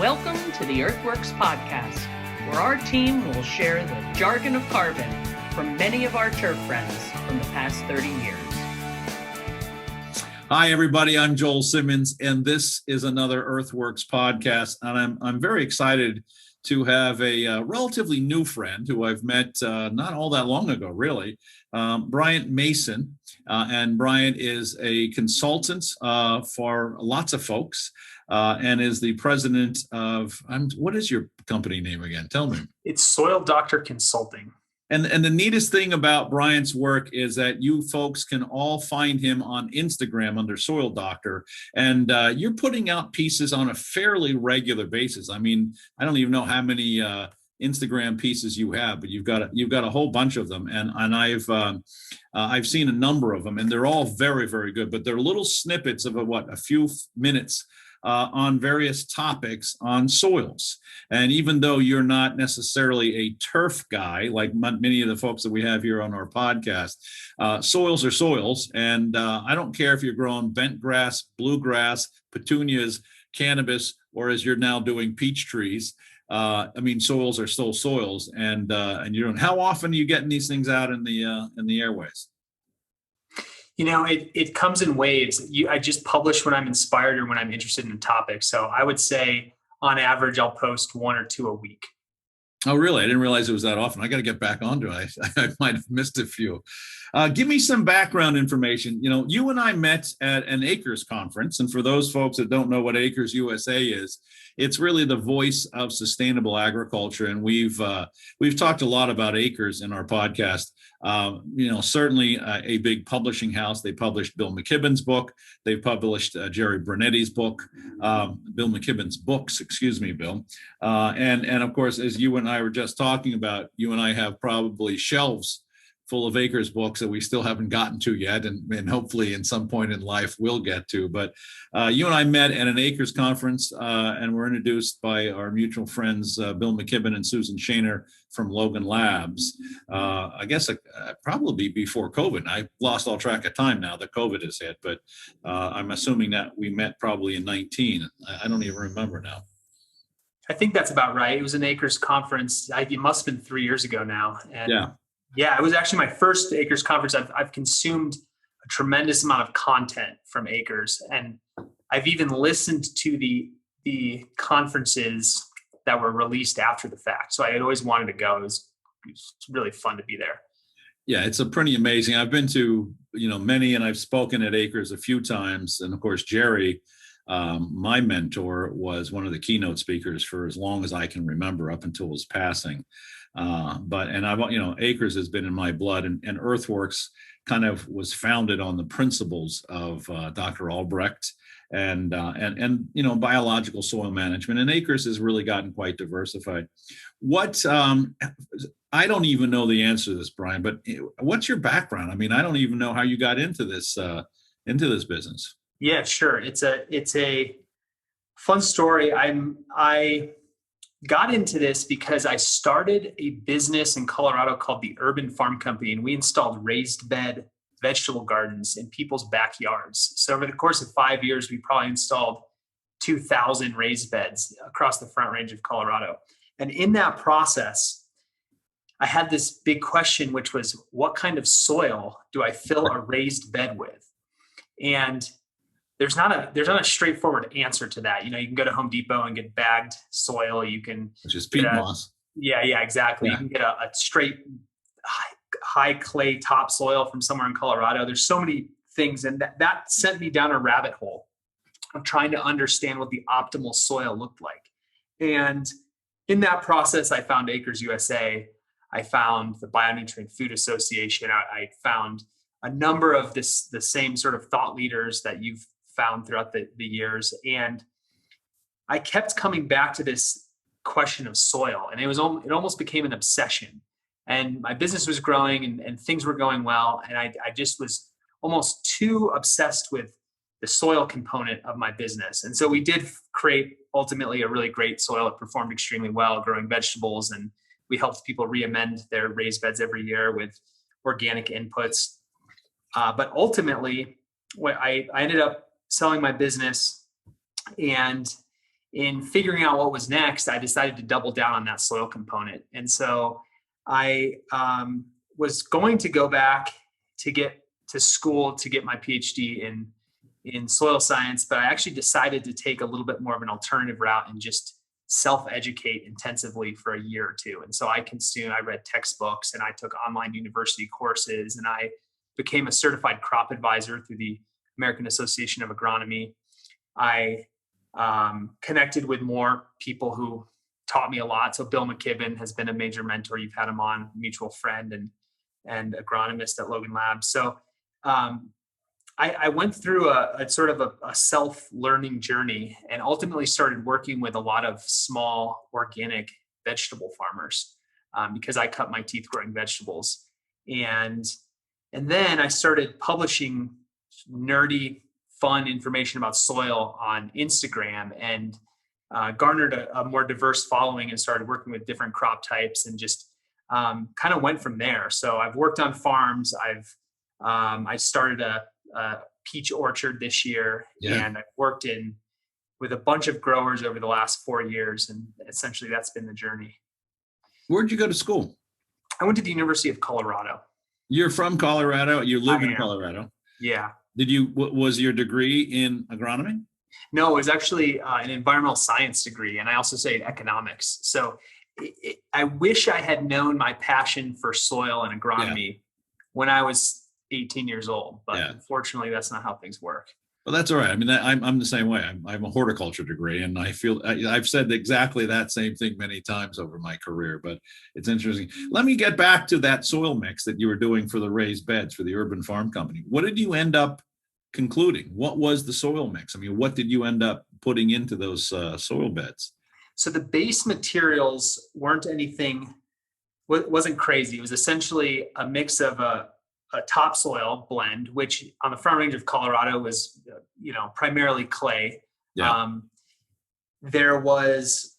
Welcome to the EarthWorks podcast, where our team will share the jargon of carbon from many of our turf friends from the past 30 years. Hi, everybody. I'm Joel Simmons, and this is another EarthWorks podcast. And I'm very excited to have a relatively new friend who I've met not all that long ago, really, Bryant Mason. And Bryant is a consultant for lots of folks and is the president of, what is your company name again? Tell me. It's Soil Doctor Consulting. And the neatest thing about Bryant's work is that you folks can all find him on Instagram under Soil Doctor, and you're putting out pieces on a fairly regular basis. I mean, I don't even know how many Instagram pieces you have, but you've got a whole bunch of them, and I've seen a number of them, and they're all very, very good. But they're little snippets of a few minutes on various topics on soils. And even though you're not necessarily a turf guy, like many of the folks that we have here on our podcast, soils are soils. And I don't care if you're growing bent grass, bluegrass, petunias, cannabis, or as you're now doing peach trees. I mean, soils are still soils. And you don't. How often are you getting these things out in the airways? You know, it comes in waves. I just publish when I'm inspired or when I'm interested in a topic. So I would say on average, I'll post 1 or 2 a week. Oh, really? I didn't realize it was that often. I got to get back onto it. I might have missed a few. Give me some background information. You know, you and I met at an Acres conference. And for those folks that don't know what Acres USA is, it's really the voice of sustainable agriculture. And we've talked a lot about Acres in our podcast. Certainly a big publishing house. They published Bill McKibben's book. They published Jerry Brunetti's book, Bill McKibben's books, excuse me, Bill. And of course, as you and I were just talking about, you and I have probably shelves full of Acres books that we still haven't gotten to yet, and hopefully in some point in life we'll get to. But you and I met at an Acres conference and were introduced by our mutual friends, Bill McKibben and Susan Shaner from Logan Labs. I guess probably before COVID. I lost all track of time now that COVID has hit, but I'm assuming that we met probably in 19. I don't even remember now. I think that's about right. It was an Acres conference. It must have been 3 years ago now. And yeah, it was actually my first Acres conference. I've consumed a tremendous amount of content from Acres, and I've even listened to the conferences that were released after the fact. So I had always wanted to go. It was really fun to be there. Yeah, it's a pretty amazing. I've been to many, and I've spoken at Acres a few times, and of course Jerry, my mentor, was one of the keynote speakers for as long as I can remember, up until his passing. Acres has been in my blood, and EarthWorks kind of was founded on the principles of Dr. Albrecht and biological soil management. And Acres has really gotten quite diversified. I don't even know the answer to this, Brian, but what's your background? I mean, I don't even know how you got into this business. Yeah, sure. It's a fun story. I got into this because I started a business in Colorado called the Urban Farm Company, and we installed raised bed vegetable gardens in people's backyards. So over the course of 5 years, we probably installed 2,000 raised beds across the Front Range of Colorado. And in that process, I had this big question, which was, what kind of soil do I fill a raised bed with? And there's not a straightforward answer to that. You can go to Home Depot and get bagged soil. You can just peat moss. Yeah, exactly. Yeah. You can get a straight high clay topsoil from somewhere in Colorado. There's so many things, and that sent me down a rabbit hole of trying to understand what the optimal soil looked like. And in that process, I found Acres USA. I found the Bionutrient Food Association. I found a number of the same sort of thought leaders that you've found throughout the years. And I kept coming back to this question of soil, and it almost became an obsession. And my business was growing and things were going well. And I just was almost too obsessed with the soil component of my business. And so we did create ultimately a really great soil. It performed extremely well growing vegetables, and we helped people re-amend their raised beds every year with organic inputs. But ultimately, I ended up selling my business, and in figuring out what was next, I decided to double down on that soil component. And so I was going to go back to get to school to get my PhD in soil science, but I actually decided to take a little bit more of an alternative route and just self-educate intensively for a year or two. And so I read textbooks, and I took online university courses, and I became a certified crop advisor through the American Association of Agronomy. I connected with more people who taught me a lot. So Bill McKibben has been a major mentor. You've had him on, mutual friend and agronomist at Logan Labs. So I went through a sort of a self-learning journey, and ultimately started working with a lot of small organic vegetable farmers because I cut my teeth growing vegetables. And then I started publishing nerdy, fun information about soil on Instagram, and garnered a more diverse following, and started working with different crop types, and just kind of went from there. So I've worked on farms. I started a peach orchard this year, and I've worked with a bunch of growers over the last 4 years, and essentially that's been the journey. Where'd you go to school? I went to the University of Colorado. You're from Colorado. You live in Colorado. Yeah. Was your degree in agronomy? No, it was actually an environmental science degree, and I also studied economics. So I wish I had known my passion for soil and agronomy when I was 18 years old, but unfortunately, that's not how things work. Well, that's all right. I mean, I'm the same way. I'm a horticulture degree, and I feel I've said exactly that same thing many times over my career, but it's interesting. Let me get back to that soil mix that you were doing for the raised beds for the Urban Farm Company. What did you end up concluding? What was the soil mix? I mean, what did you end up putting into those soil beds? So the base materials wasn't crazy. It was essentially a mix of a topsoil blend, which on the Front Range of Colorado was, primarily clay. Yeah. There was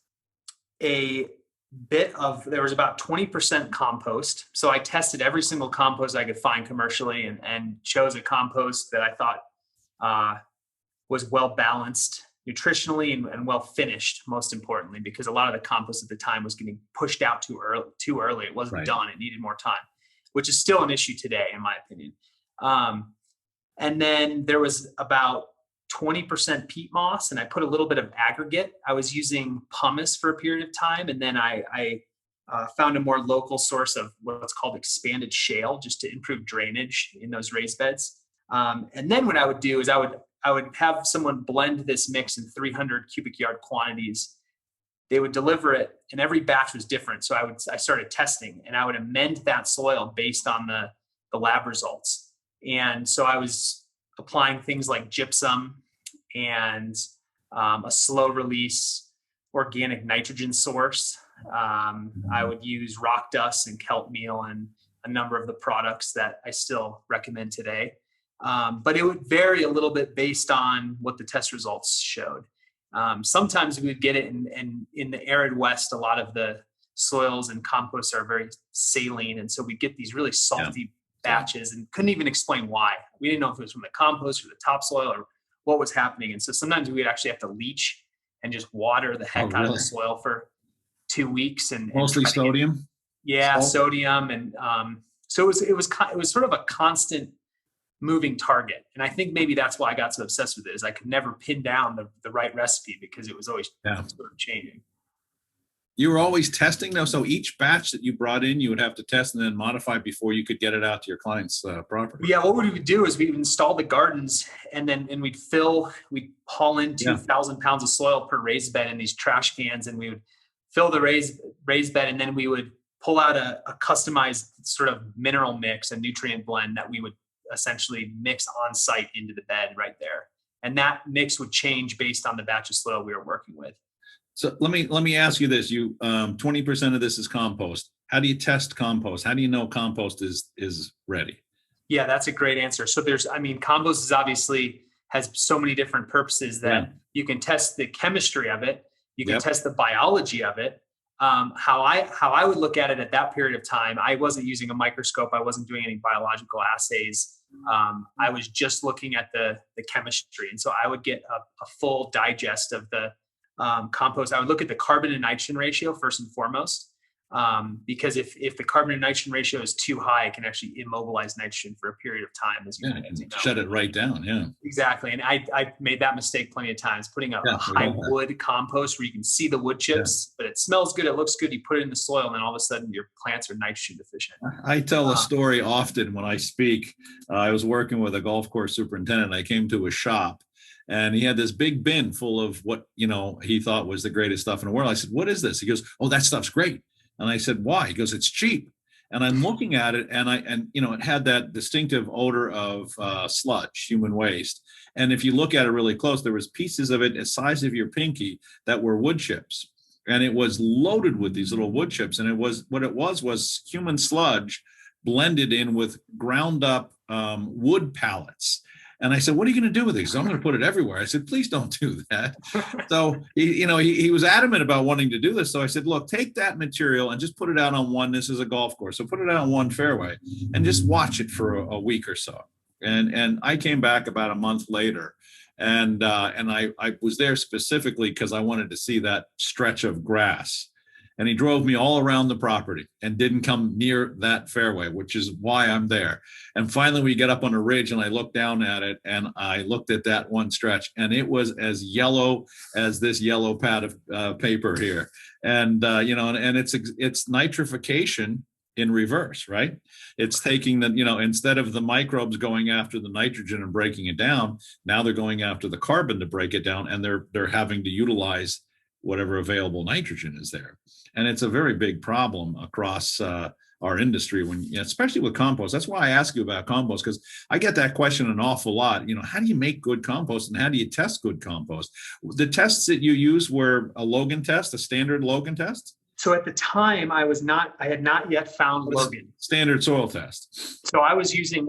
about 20% compost. So I tested every single compost I could find commercially, and chose a compost that I thought was well balanced nutritionally and well finished, most importantly, because a lot of the compost at the time was getting pushed out too early. It wasn't done. It needed more time, which is still an issue today, in my opinion. And then there was about 20% peat moss, and I put a little bit of aggregate. I was using pumice for a period of time, and then I found a more local source of what's called expanded shale, just to improve drainage in those raised beds. And then what I would do is I would have someone blend this mix in 300 cubic yard quantities. They would deliver it, and every batch was different. So I started testing, and I would amend that soil based on the lab results. And so I was applying things like gypsum and a slow release organic nitrogen source. I would use rock dust and kelp meal and a number of the products that I still recommend today. But it would vary a little bit based on what the test results showed. Sometimes we would get it in the arid West. A lot of the soils and composts are very saline. And so we get these really salty batches, and couldn't even explain why. We didn't know if it was from the compost or the topsoil or what was happening. And so sometimes we'd actually have to leach and just water the heck out of the soil for 2 weeks. And mostly sodium. Sodium. And so it was sort of a constant moving target. And I think maybe that's why I got so obsessed with it, is I could never pin down the right recipe, because it was always sort of changing. You were always testing though. So each batch that you brought in, you would have to test and then modify before you could get it out to your client's property. Yeah. What we would do is we'd install the gardens, and we'd haul in 2,000 pounds of soil per raised bed in these trash cans, and we would fill the raised bed. And then we would pull out a customized sort of mineral mix, a nutrient blend that we would essentially mix on site into the bed right there. And that mix would change based on the batch of soil we were working with. So let me ask you this. 20% of this is compost. How do you test compost? How do you know compost is ready? Yeah, that's a great answer. So compost has so many different purposes that you can test the chemistry of it. You can test the biology of it. How I would look at it at that period of time, I wasn't using a microscope. I wasn't doing any biological assays. I was just looking at the chemistry. And so I would get a full digest of the compost, I would look at the carbon and nitrogen ratio first and foremost. Because if the carbon and nitrogen ratio is too high, it can actually immobilize nitrogen for a period of time, as you know. Shut it right down. Yeah, exactly. And I made that mistake plenty of times, putting a high wood compost where you can see the wood chips, but it smells good, it looks good. You put it in the soil, and then all of a sudden your plants are nitrogen deficient. I tell a story often when I speak. I was working with a golf course superintendent. I came to a shop, and he had this big bin full of what he thought was the greatest stuff in the world. I said, "What is this?" He goes, "Oh, that stuff's great." And I said, "Why?" He goes, "It's cheap." And I'm looking at it, and it had that distinctive odor of sludge, human waste. And if you look at it really close, there was pieces of it the size of your pinky that were wood chips, and it was loaded with these little wood chips. And it was human sludge blended in with ground up wood pallets. And I said, "What are you going to do with these?" "I'm going to put it everywhere." I said, "Please don't do that." So he was adamant about wanting to do this. So I said, "Look, take that material and just put it out on one. This is a golf course, so put it out on one fairway and just watch it for a week or so." And I came back about a month later, and I was there specifically because I wanted to see that stretch of grass. And he drove me all around the property and didn't come near that fairway, which is why I'm there. And finally, we get up on a ridge, and I looked down at it, and I looked at that one stretch, and it was as yellow as this yellow pad of paper here. And and it's nitrification in reverse, right? It's taking the instead of the microbes going after the nitrogen and breaking it down, now they're going after the carbon to break it down, and they're having to utilize whatever available nitrogen is there. And it's a very big problem across our industry, especially with compost. That's why I ask you about compost, because I get that question an awful lot. How do you make good compost, and how do you test good compost? The tests that you use were a Logan test, a standard Logan test? So at the time, I had not yet found Logan. Standard soil test. So I was using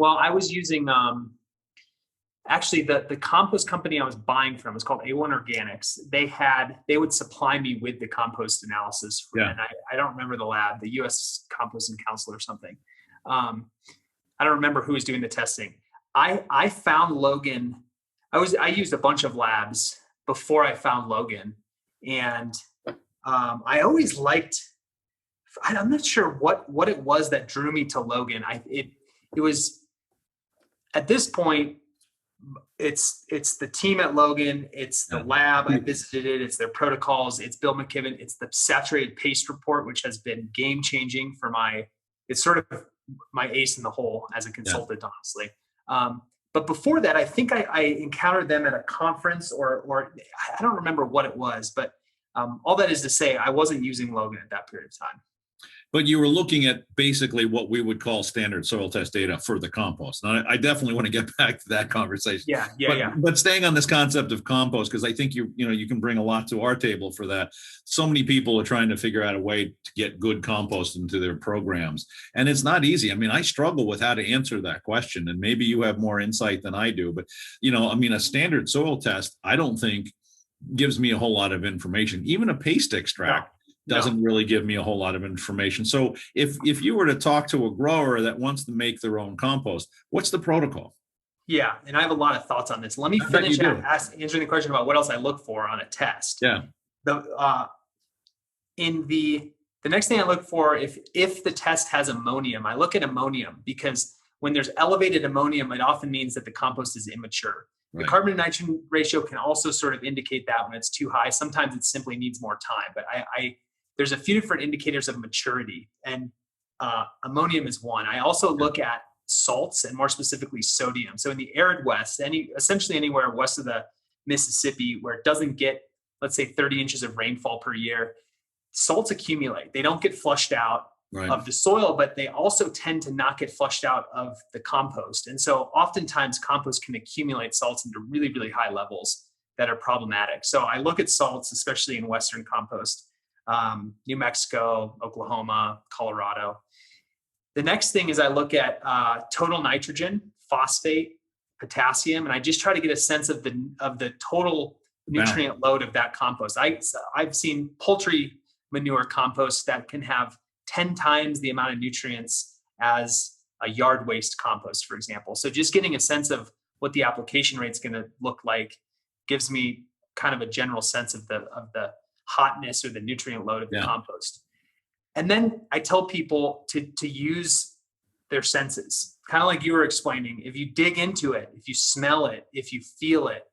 actually, the compost company I was buying from was called A1 Organics. They would supply me with the compost analysis. And I don't remember the lab, the U.S. Composting Council or something. I don't remember who was doing the testing. I found Logan. I used a bunch of labs before I found Logan. And I always liked, I'm not sure what it was that drew me to Logan. It was, at this point, it's the team at Logan, it's the lab, I visited it, it's their protocols, it's Bill McKibben, it's the saturated paste report, which has been game changing for it's sort of my ace in the hole as a consultant, honestly. But before that, I think I encountered them at a conference or I don't remember what it was, but all that is to say, I wasn't using Logan at that period of time. But you were looking at basically what we would call standard soil test data for the compost. And I definitely want to get back to that conversation. But staying on this concept of compost, because I think you can bring a lot to our table for that. So many people are trying to figure out a way to get good compost into their programs. And it's not easy. I mean, I struggle with how to answer that question. And maybe you have more insight than I do. But, a standard soil test, I don't think gives me a whole lot of information. Even a paste extract doesn't really give me a whole lot of information. So if you were to talk to a grower that wants to make their own compost, what's the protocol? Yeah, and I have a lot of thoughts on this. Let me finish answering the question about what else I look for on a test. Yeah. The next thing I look for, if the test has ammonium, I look at ammonium, because when there's elevated ammonium, it often means that the compost is immature. The carbon to nitrogen ratio can also sort of indicate that when it's too high. Sometimes it simply needs more time. But there's a few different indicators of maturity, and ammonium is one. I also look at salts, and more specifically sodium. So in the arid West, essentially anywhere west of the Mississippi where it doesn't get, let's say, 30 inches of rainfall per year, salts accumulate. They don't get flushed out of the soil, but they also tend to not get flushed out of the compost. And so oftentimes compost can accumulate salts into really, really high levels that are problematic. So I look at salts, especially in Western compost, New Mexico, Oklahoma, Colorado. The next thing is I look at total nitrogen, phosphate, potassium, and I just try to get a sense of the total nutrient load of that compost. I've seen poultry manure compost that can have 10 times the amount of nutrients as a yard waste compost, for example. So just getting a sense of what the application rate is going to look like gives me kind of a general sense of the hotness or the nutrient load of the Yeah. compost. And then I tell people to use their senses, kind of like you were explaining. If you dig into it, if you smell it, if you feel it,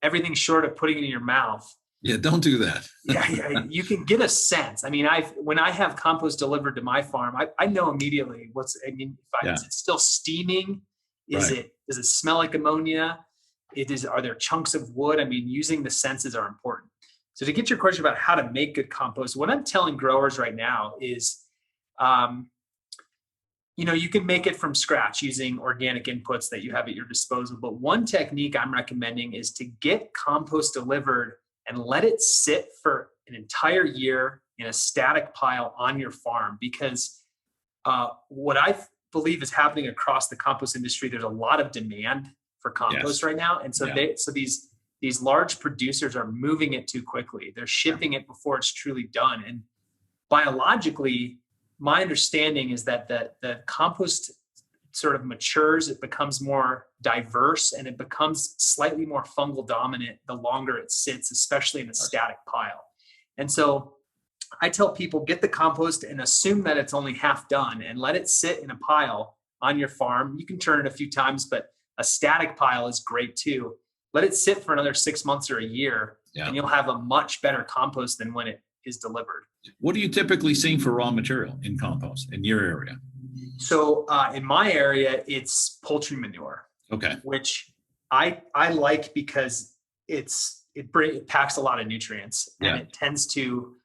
everything short of putting it in your mouth. Yeah, don't do that. Yeah, you can get a sense. I mean, when I have compost delivered to my farm, I know immediately is it still steaming? Does it smell like ammonia? Are there chunks of wood? I mean, using the senses are important. So to get your question about how to make good compost, what I'm telling growers right now is, you can make it from scratch using organic inputs that you have at your disposal. But one technique I'm recommending is to get compost delivered and let it sit for an entire year in a static pile on your farm. Because what I believe is happening across the compost industry, there's a lot of demand for compost right now. And so these large producers are moving it too quickly. They're shipping it before it's truly done. And biologically, my understanding is that the compost sort of matures, it becomes more diverse, and it becomes slightly more fungal dominant the longer it sits, especially in a static pile. And so I tell people, get the compost and assume that it's only half done and let it sit in a pile on your farm. You can turn it a few times, but a static pile is great too. Let it sit for another 6 months or a year, and you'll have a much better compost than when it is delivered. What are you typically seeing for raw material in compost in your area? So in my area, it's poultry manure. Okay. Which I like because it packs a lot of nutrients, and it tends to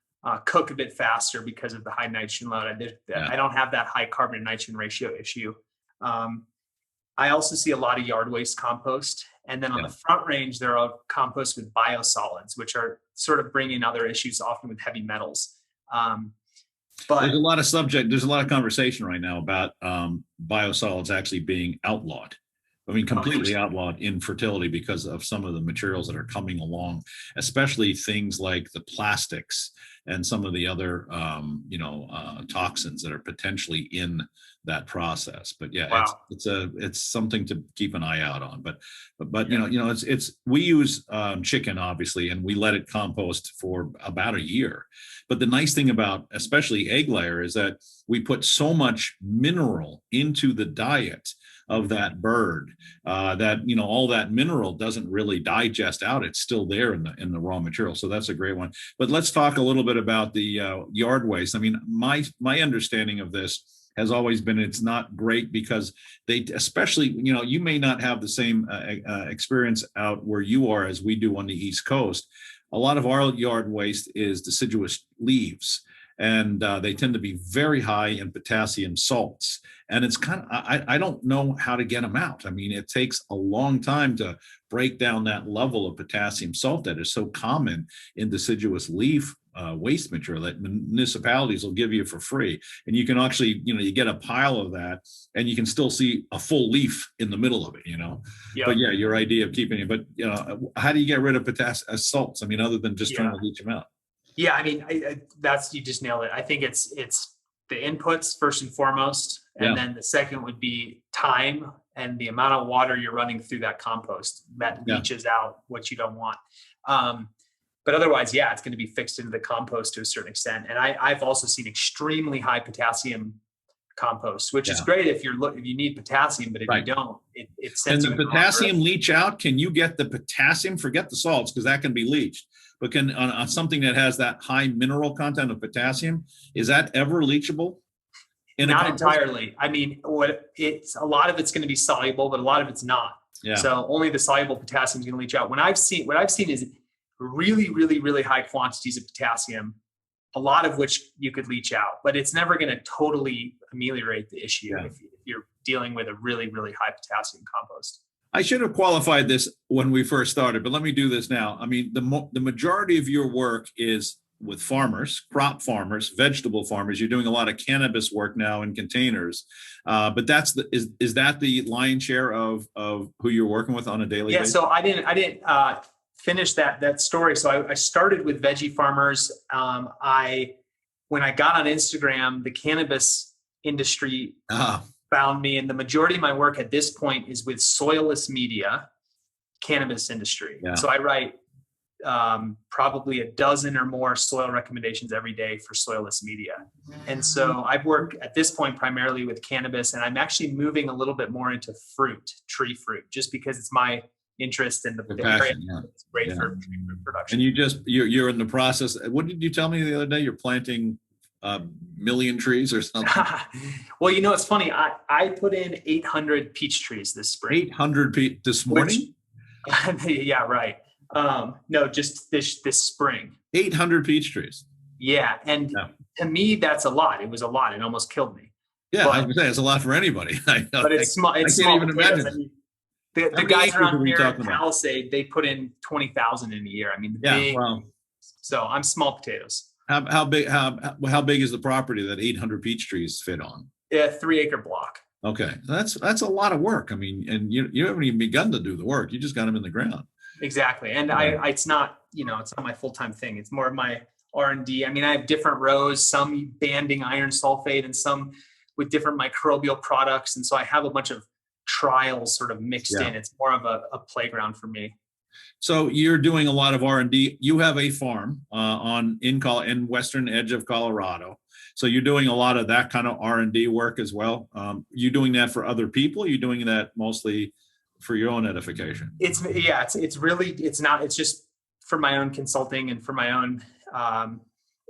cook a bit faster because of the high nitrogen load. I don't have that high carbon to nitrogen ratio issue. I also see a lot of yard waste compost. And then on the front range, there are composts with biosolids, which are sort of bringing other issues, often with heavy metals. But there's a lot of conversation right now about biosolids actually being outlawed. I mean, completely outlawed in fertility because of some of the materials that are coming along, especially things like the plastics and some of the other, toxins that are potentially in that process. But it's something to keep an eye out on. But we use chicken, obviously, and we let it compost for about a year. But the nice thing about especially egg layer is that we put so much mineral into the diet of that bird that all that mineral doesn't really digest out. It's still there in the raw material. So that's a great one. But let's talk a little bit about the yard waste. I mean, my understanding of this has always been it's not great because they, especially, you may not have the same experience out where you are as we do on the East Coast. A lot of our yard waste is deciduous leaves, and they tend to be very high in potassium salts. And it's kind of, I don't know how to get them out. I mean, it takes a long time to break down that level of potassium salt that is so common in deciduous leaf waste material that municipalities will give you for free. And you can actually, you get a pile of that and you can still see a full leaf in the middle of it, But your idea of keeping it, but how do you get rid of potassium salts? I mean, other than just trying to leach them out. Yeah, I mean, you just nailed it. I think it's the inputs first and foremost, and then the second would be time and the amount of water you're running through that compost that leaches out what you don't want. But otherwise, it's going to be fixed into the compost to a certain extent. And I've also seen extremely high potassium compost, which is great if you need potassium, but if you don't, it sends you. And the potassium leach out, can you get the potassium? Forget the salts, because that can be leached. But can on something that has that high mineral content of potassium, is that ever leachable? Not entirely. I mean, a lot of it's going to be soluble, but a lot of it's not. Yeah. So only the soluble potassium is going to leach out. What I've seen is really, really, really high quantities of potassium, a lot of which you could leach out, but it's never going to totally ameliorate the issue if you're dealing with a really, really high potassium compost. I should have qualified this when we first started, but let me do this now. I mean, the majority of your work is with farmers, crop farmers, vegetable farmers. You're doing a lot of cannabis work now in containers, but is that the lion's share of who you're working with on a daily basis? So I didn't finish that story. So I started with veggie farmers. When I got on Instagram, the cannabis industry found me, and the majority of my work at this point is with Soilless media. cannabis industry. Yeah. So I write probably a dozen or more soil recommendations every day for Soilless media. And so I work at this point primarily with cannabis, and I'm actually moving a little bit more into tree fruit, just because it's my interest in the passion. area. It's great for tree fruit production. And you're in the process. What did you tell me the other day? You're planting a million trees or something? Well, it's funny. I put in 800 peach trees this spring. 800 this morning? Yeah, right. No, just this spring. 800 peach trees. Yeah. And to me, that's a lot. It was a lot. It almost killed me. Yeah, I was going to say, it's a lot for anybody. But it's small. I can't even imagine. I mean, the guys around here in Palisade, they put in 20,000 in a year. I mean, so I'm small potatoes. How big is the property that 800 peach trees fit on? Yeah, 3-acre block. Okay, that's a lot of work. I mean, and you haven't even begun to do the work. You just got them in the ground. Exactly, and it's not it's not my full-time thing. It's more of my R&D. I mean, I have different rows, some banding iron sulfate and some with different microbial products, and so I have a bunch of trials sort of mixed in. It's more of a playground for me. So you're doing a lot of R&D. You have a farm in western edge of Colorado. So you're doing a lot of that kind of R&D work as well. You doing that for other people? You're doing that mostly for your own edification? It's just for my own consulting and for my own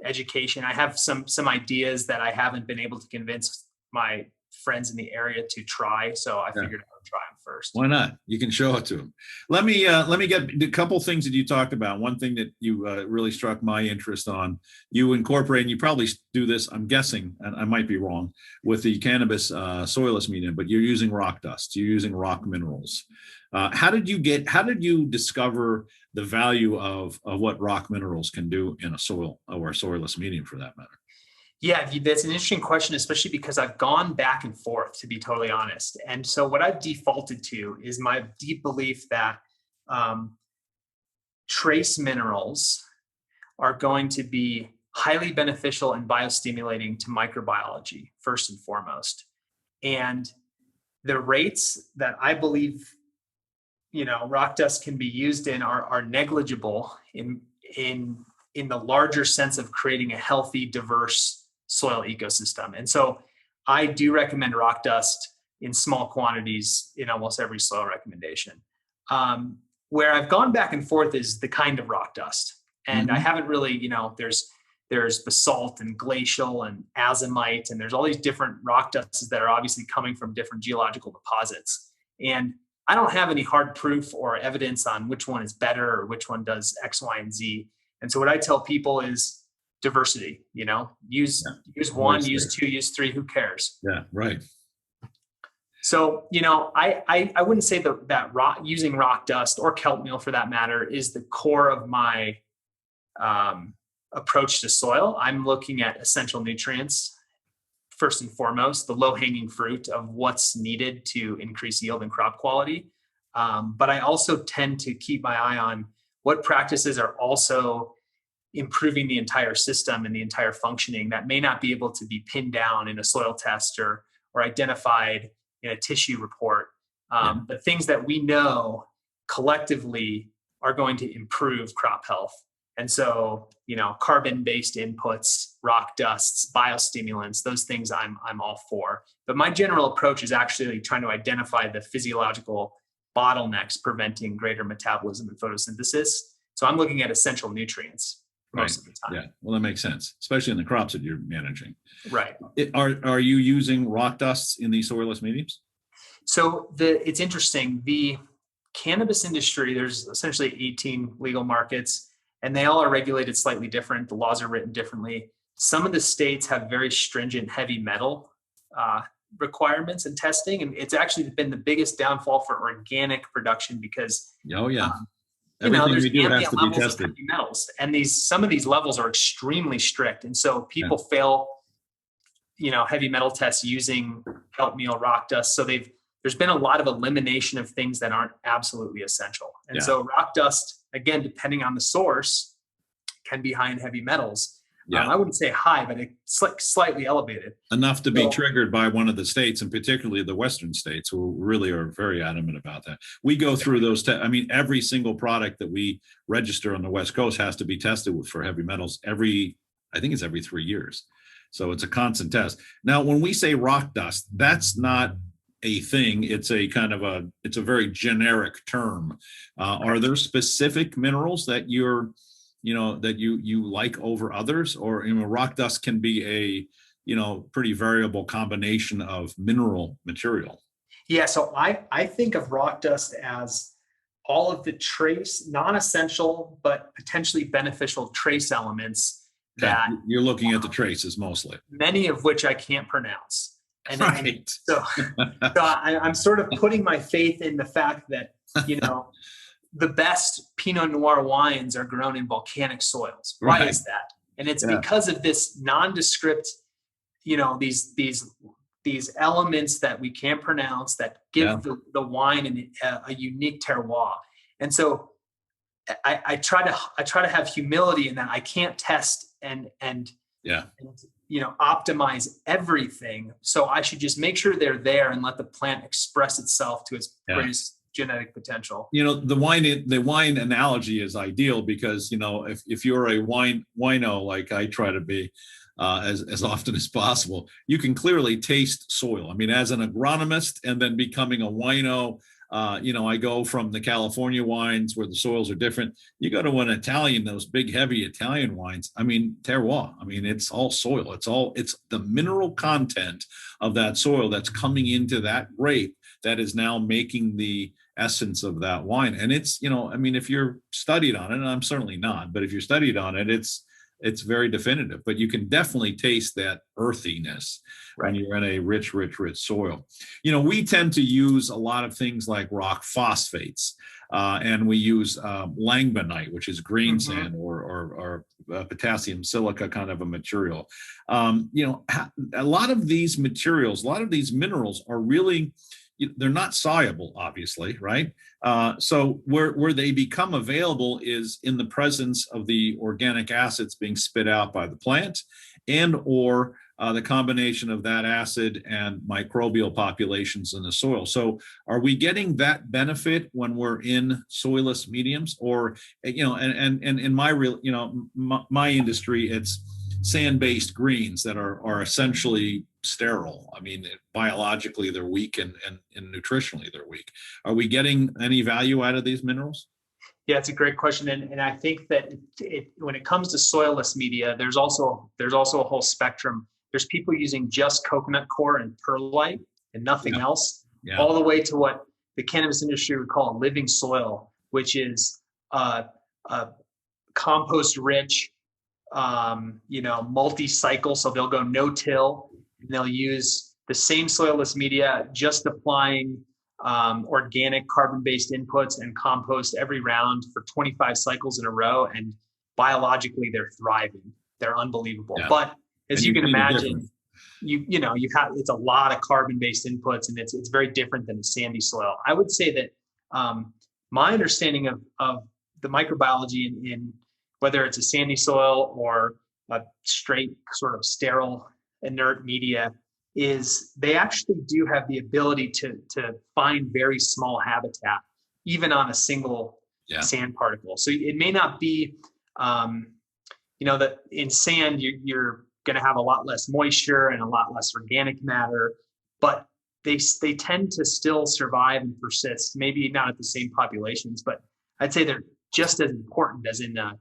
education. I have some ideas that I haven't been able to convince my friends in the area to try. So I figured I would try them first. Why not? You can show it to them. Let me get a couple things that you talked about. One thing that you really struck my interest on, you incorporate, and you probably do this, I'm guessing, and I might be wrong, with the cannabis soilless medium, but you're using rock dust, you're using rock minerals. How did you discover the value of what rock minerals can do in a soil or a soilless medium for that matter? Yeah, that's an interesting question, especially because I've gone back and forth, to be totally honest. And so what I've defaulted to is my deep belief that trace minerals are going to be highly beneficial and biostimulating to microbiology, first and foremost. And the rates that I believe, rock dust can be used in are negligible in the larger sense of creating a healthy, diverse soil ecosystem. And so I do recommend rock dust in small quantities in almost every soil recommendation. Where I've gone back and forth is the kind of rock dust. And I haven't really, there's basalt and glacial and azomite, and there's all these different rock dusts that are obviously coming from different geological deposits. And I don't have any hard proof or evidence on which one is better or which one does X, Y, and Z. And so what I tell people is diversity, use one, use two, use three, who cares? Yeah, right. So, I wouldn't say that using rock dust or kelp meal for that matter is the core of my approach to soil. I'm looking at essential nutrients first and foremost, the low-hanging fruit of what's needed to increase yield and crop quality. But I also tend to keep my eye on what practices are also improving the entire system and the entire functioning that may not be able to be pinned down in a soil test or identified in a tissue report. But things that we know collectively are going to improve crop health. And so, carbon-based inputs, rock dusts, biostimulants, those things I'm all for. But my general approach is actually trying to identify the physiological bottlenecks preventing greater metabolism and photosynthesis. So I'm looking at essential nutrients most of the time. Yeah, well, that makes sense, especially in the crops that you're managing. Right. Are you using rock dusts in these soilless mediums? So it's interesting. The cannabis industry, there's essentially 18 legal markets, and they all are regulated slightly different. The laws are written differently. Some of the states have very stringent heavy metal requirements and testing, and it's actually been the biggest downfall for organic production because there's we do has to be tested. Heavy metals, and some of these levels are extremely strict, and so people fail, heavy metal tests using kelp meal, rock dust. So there's been a lot of elimination of things that aren't absolutely essential, and so rock dust, again, depending on the source, can be high in heavy metals. Yeah. I wouldn't say high, but it's like slightly elevated. Enough to be triggered by one of the states, and particularly the Western states, who really are very adamant about that. We go through those. I mean, every single product that we register on the West Coast has to be tested for heavy metals I think it's every 3 years. So it's a constant test. Now, when we say rock dust, that's not a thing. It's a kind of it's a very generic term. Are there specific minerals that you like over others, or rock dust can be a pretty variable combination of mineral material? Yeah. So I think of rock dust as all of the trace, non-essential, but potentially beneficial trace elements that you're looking at the traces mostly, many of which I can't pronounce. And right. So I'm sort of putting my faith in the fact that, the best Pinot Noir wines are grown in volcanic soils. Why is that? And it's because of this nondescript, these elements that we can't pronounce that give the wine a unique terroir. And so I try to have humility in that I can't test and optimize everything. So I should just make sure they're there and let the plant express itself to its greatest genetic potential. The wine analogy is ideal because if you're a wino like I try to be as often as possible, you can clearly taste soil. I mean, as an agronomist and then becoming a wino, I go from the California wines where the soils are different. You go to an Italian, those big, heavy Italian wines. I mean, terroir. I mean, it's all soil. It's the mineral content of that soil that's coming into that grape that is now making the essence of that wine. And it's, if you're studied on it, and I'm certainly not, but if you're studied on it, it's very definitive, but you can definitely taste that earthiness when you're in a rich soil. We tend to use a lot of things like rock phosphates, and we use langbonite, which is green sand or potassium silica kind of a material. A lot of these materials, a lot of these minerals are really, they're not soluble, obviously, right? So where they become available is in the presence of the organic acids being spit out by the plant, and or the combination of that acid and microbial populations in the soil. So are we getting that benefit when we're in soilless mediums, or and in my industry, it's sand-based greens that are essentially sterile. I mean, biologically they're weak and nutritionally they're weak. Are we getting any value out of these minerals? Yeah, it's a great question, and I think that when it comes to soilless media, there's also a whole spectrum. There's people using just coconut coir and perlite and nothing else, all the way to what the cannabis industry would call a living soil, which is compost rich, multi-cycle. So they'll go no-till, and they'll use the same soilless media, just applying organic carbon-based inputs and compost every round for 25 cycles in a row. And biologically, they're thriving. They're unbelievable. Yeah. But as you can imagine, it's a lot of carbon-based inputs, and it's very different than a sandy soil. I would say that my understanding of the microbiology in whether it's a sandy soil or a straight sort of sterile inert media, is they actually do have the ability to find very small habitat, even on a single sand particle. So it may not be, that in sand, you're going to have a lot less moisture and a lot less organic matter, but they tend to still survive and persist, maybe not at the same populations, but I'd say they're just as important as in a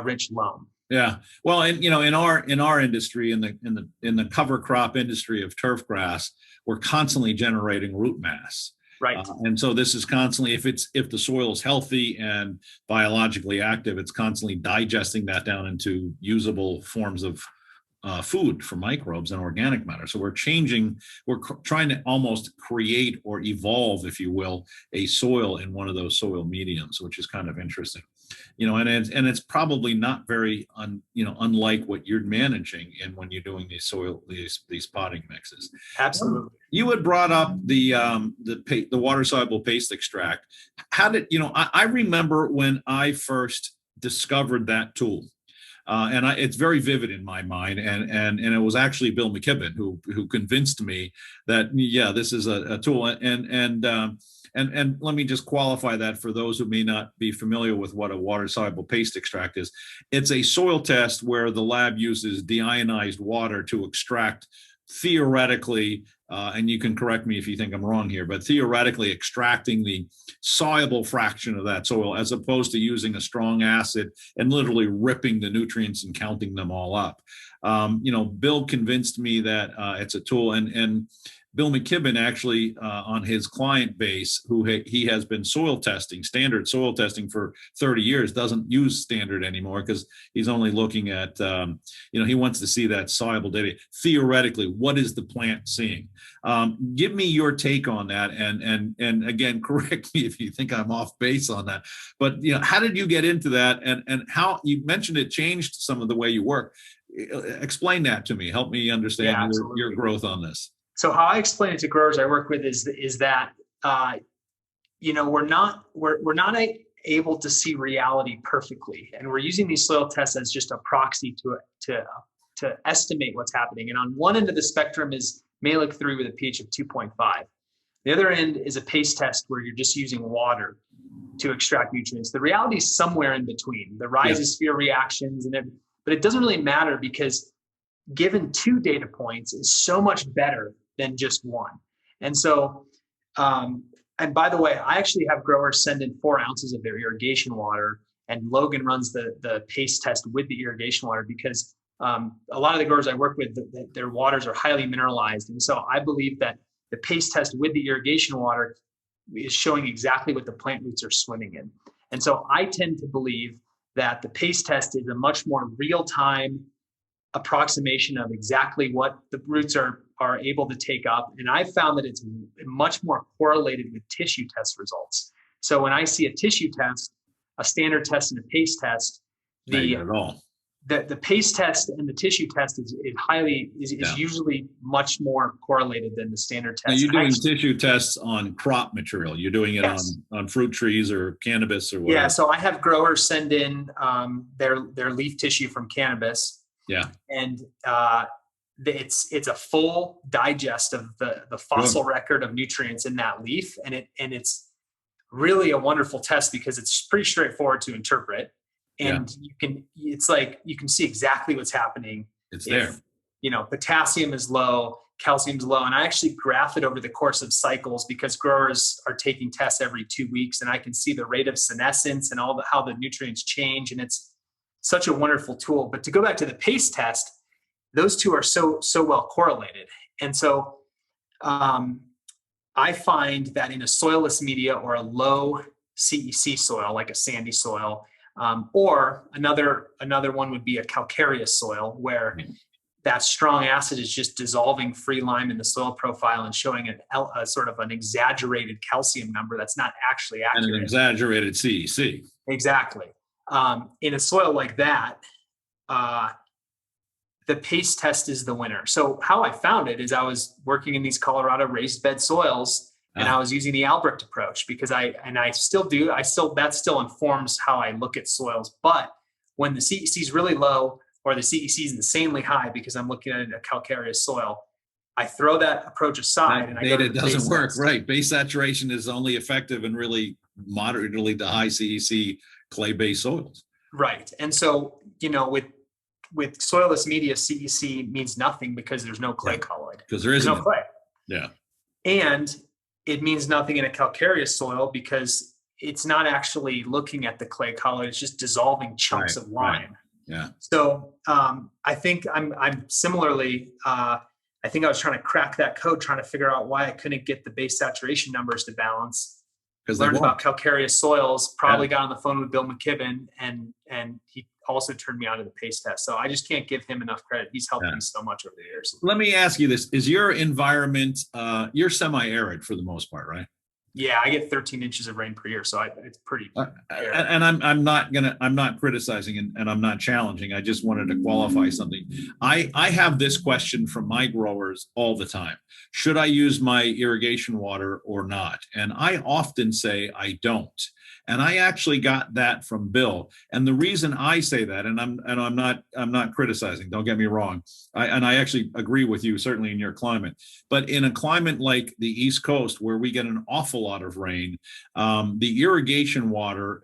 rich loam. Yeah. Well, and in our industry, in the cover crop industry of turf grass, we're constantly generating root mass. Right. And so this is constantly, if the soil is healthy and biologically active, it's constantly digesting that down into usable forms of food for microbes and organic matter. So we're trying to almost create or evolve, if you will, a soil in one of those soil mediums, which is kind of interesting. And it's probably not very unlike what you're managing in when you're doing these potting mixes. Absolutely. You had brought up the water soluble paste extract. How did I remember when I first discovered that tool? It's very vivid in my mind. And it was actually Bill McKibben who convinced me that, yeah, this is a tool. And let me just qualify that for those who may not be familiar with what a water-soluble paste extract is. It's a soil test where the lab uses deionized water to extract, theoretically, and you can correct me if you think I'm wrong here, but theoretically extracting the soluble fraction of that soil, as opposed to using a strong acid and literally ripping the nutrients and counting them all up. Bill convinced me that it's a tool, and Bill McKibben actually, on his client base, who he has been standard soil testing for 30 years, doesn't use standard anymore because he's only looking at, he wants to see that soluble data. Theoretically, what is the plant seeing? Give me your take on that, and again, correct me if you think I'm off base on that. But how did you get into that, and how you mentioned it changed some of the way you work? Explain that to me. Help me understand your growth on this. So how I explain it to growers I work with is that we're not able to see reality perfectly, and we're using these soil tests as just a proxy to estimate what's happening. And on one end of the spectrum is Malic 3 with a pH of 2.5. The other end is a paste test where you're just using water to extract nutrients. The reality is somewhere in between. The rhizosphere reactions but it doesn't really matter, because given 2 data points is so much better than just 1. And so, and by the way, I actually have growers send in 4 ounces of their irrigation water, and Logan runs the paste test with the irrigation water, because a lot of the growers I work with, their waters are highly mineralized. And so I believe that the paste test with the irrigation water is showing exactly what the plant roots are swimming in. And so I tend to believe that the paste test is a much more real-time approximation of exactly what the roots are able to take up. And I found that it's much more correlated with tissue test results. So when I see a tissue test, a standard test, and a paste test, the paste test and the tissue test is usually much more correlated than the standard test. Now you're doing tissue tests on crop material. You're doing it on fruit trees or cannabis or whatever. Yeah. So I have growers send in their leaf tissue from cannabis. Yeah. And it's a full digest of the fossil record of nutrients in that leaf. And it's really a wonderful test because it's pretty straightforward to interpret. And you can see exactly what's happening. It's there. Potassium is low, calcium's low. And I actually graph it over the course of cycles, because growers are taking tests every 2 weeks, and I can see the rate of senescence and how the nutrients change. And it's such a wonderful tool. But to go back to the paste test, those two are so well correlated. And so I find that in a soilless media or a low CEC soil, like a sandy soil, or another one would be a calcareous soil, where that strong acid is just dissolving free lime in the soil profile and showing a sort of an exaggerated calcium number that's not actually accurate. And an exaggerated CEC. Exactly. In a soil like that, the paste test is the winner. So how I found it is I was working in these Colorado raised bed soils, and I was using the Albrecht approach, because I still do. That still informs how I look at soils. But when the CEC is really low, or the CEC is insanely high because I'm looking at a calcareous soil, I throw that approach aside. And data doesn't work, right? Base saturation is only effective in really moderately to high CEC clay-based soils. Right. And so, with soilless media, CEC means nothing because there's no clay colloid. Because there's no clay. Yeah. And it means nothing in a calcareous soil because it's not actually looking at the clay colloid. It's just dissolving chunks of lime. Right. Yeah. So I think I'm similarly, I think I was trying to crack that code, trying to figure out why I couldn't get the base saturation numbers to balance. Learned about calcareous soils, probably got on the phone with Bill McKibben, and he also turned me on to the paste test. So I just can't give him enough credit. He's helped me so much over the years. Let me ask you this. Is your environment, you're semi-arid for the most part, right? Yeah, I get 13 inches of rain per year, so it's pretty. And I'm not criticizing and I'm not challenging. I just wanted to qualify something. I have this question from my growers all the time. Should I use my irrigation water or not? And I often say I don't. And I actually got that from Bill. And the reason I say that, and I'm not criticizing, don't get me wrong. I actually agree with you, certainly in your climate. But in a climate like the East Coast, where we get an awful lot of rain, the irrigation water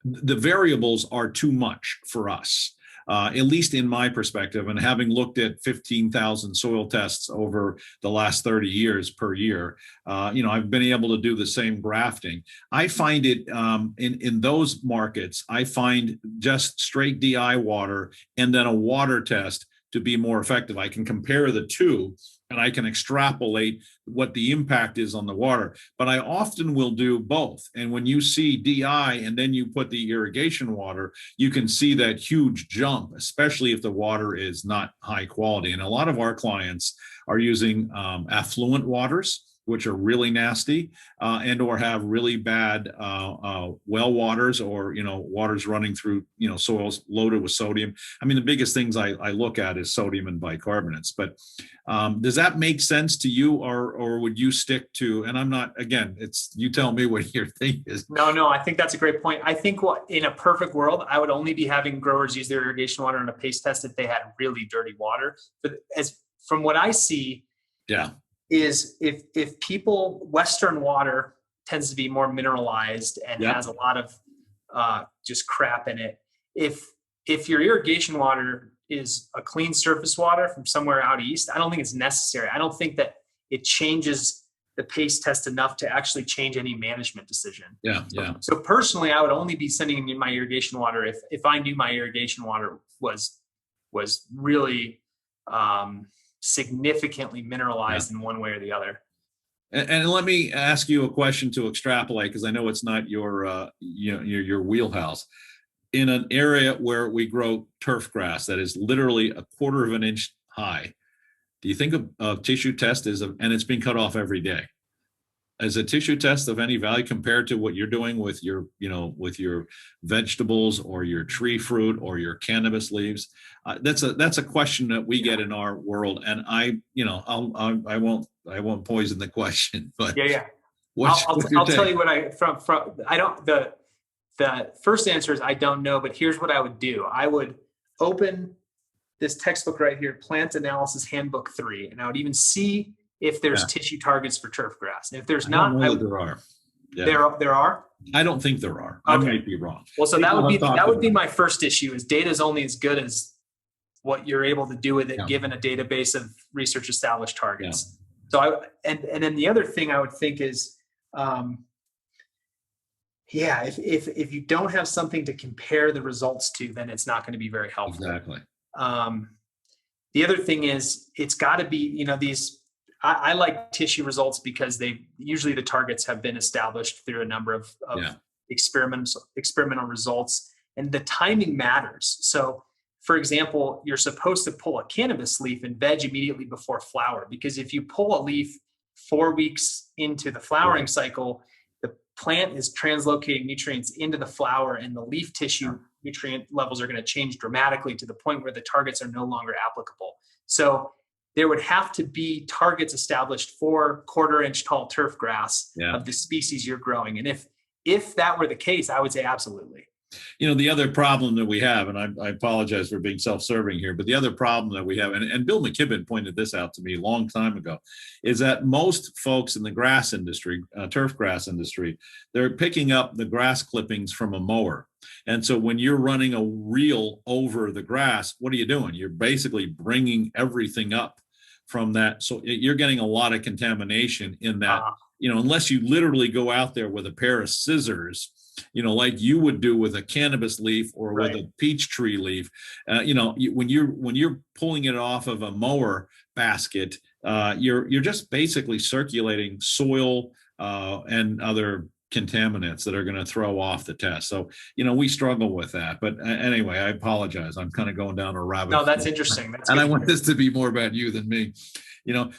the variables are too much for us. At least in my perspective, and having looked at 15,000 soil tests over the last 30 years per year, I've been able to do the same grafting. I find it in those markets, I find just straight DI water and then a water test to be more effective. I can compare the two and I can extrapolate what the impact is on the water, but I often will do both. And when you see DI and then you put the irrigation water, you can see that huge jump, especially if the water is not high quality. And a lot of our clients are using affluent waters, which are really nasty, and or have really bad well waters, or waters running through soils loaded with sodium. I mean, the biggest things I look at is sodium and bicarbonates. But does that make sense to you, or would you stick to? And I'm not, again, it's you tell me what your thing is. No, I think that's a great point. I think in a perfect world, I would only be having growers use their irrigation water on a paste test if they had really dirty water. But from what I see, yeah, is if people, Western water tends to be more mineralized and has a lot of just crap in it. If your irrigation water is a clean surface water from somewhere out east, I don't think it's necessary. I don't think that it changes the paste test enough to actually change any management decision. Yeah. So personally, I would only be sending in my irrigation water if I knew my irrigation water was really significantly mineralized in one way or the other. And let me ask you a question to extrapolate, because I know it's not your wheelhouse. In an area where we grow turf grass that is literally a quarter of an inch high, do you think a tissue test and it's being cut off every day, is a tissue test of any value compared to what you're doing with your vegetables or your tree fruit or your cannabis leaves? That's a question that we get in our world, and I won't poison the question, but I'll tell you what the first answer is I don't know, but here's what I would do. I would open this textbook right here, Plant Analysis Handbook 3, and I would even see if there's tissue targets for turf grass. And if there's not, there are. Yeah. There are? I don't think there are. Okay. I might be wrong. Well, so that would be my first issue, is data is only as good as what you're able to do with it, given a database of research established targets. Yeah. So and then the other thing I would think is, if you don't have something to compare the results to, then it's not going to be very helpful. Exactly. The other thing is, it's got to be, I like tissue results because usually the targets have been established through a number of experimental results, and the timing matters. So, for example, you're supposed to pull a cannabis leaf and veg immediately before flower, because if you pull a leaf 4 weeks into the flowering cycle, the plant is translocating nutrients into the flower, and the leaf tissue nutrient levels are going to change dramatically to the point where the targets are no longer applicable. So there would have to be targets established for quarter-inch tall turf grass of the species you're growing. And if that were the case, I would say absolutely. The other problem that we have, and I apologize for being self-serving here, but the other problem that we have, and Bill McKibben pointed this out to me a long time ago, is that most folks in the grass industry, turf grass industry, they're picking up the grass clippings from a mower. And so when you're running a reel over the grass, what are you doing? You're basically bringing everything up from that. So you're getting a lot of contamination in that, unless you literally go out there with a pair of scissors, like you would do with a cannabis leaf or with a peach tree leaf. When you're pulling it off of a mower basket, you're just basically circulating soil and other contaminants that are going to throw off the test. So, we struggle with that. But anyway, I apologize. I'm kind of going down a rabbit hole. No, that's interesting. That's and I want this to be more about you than me.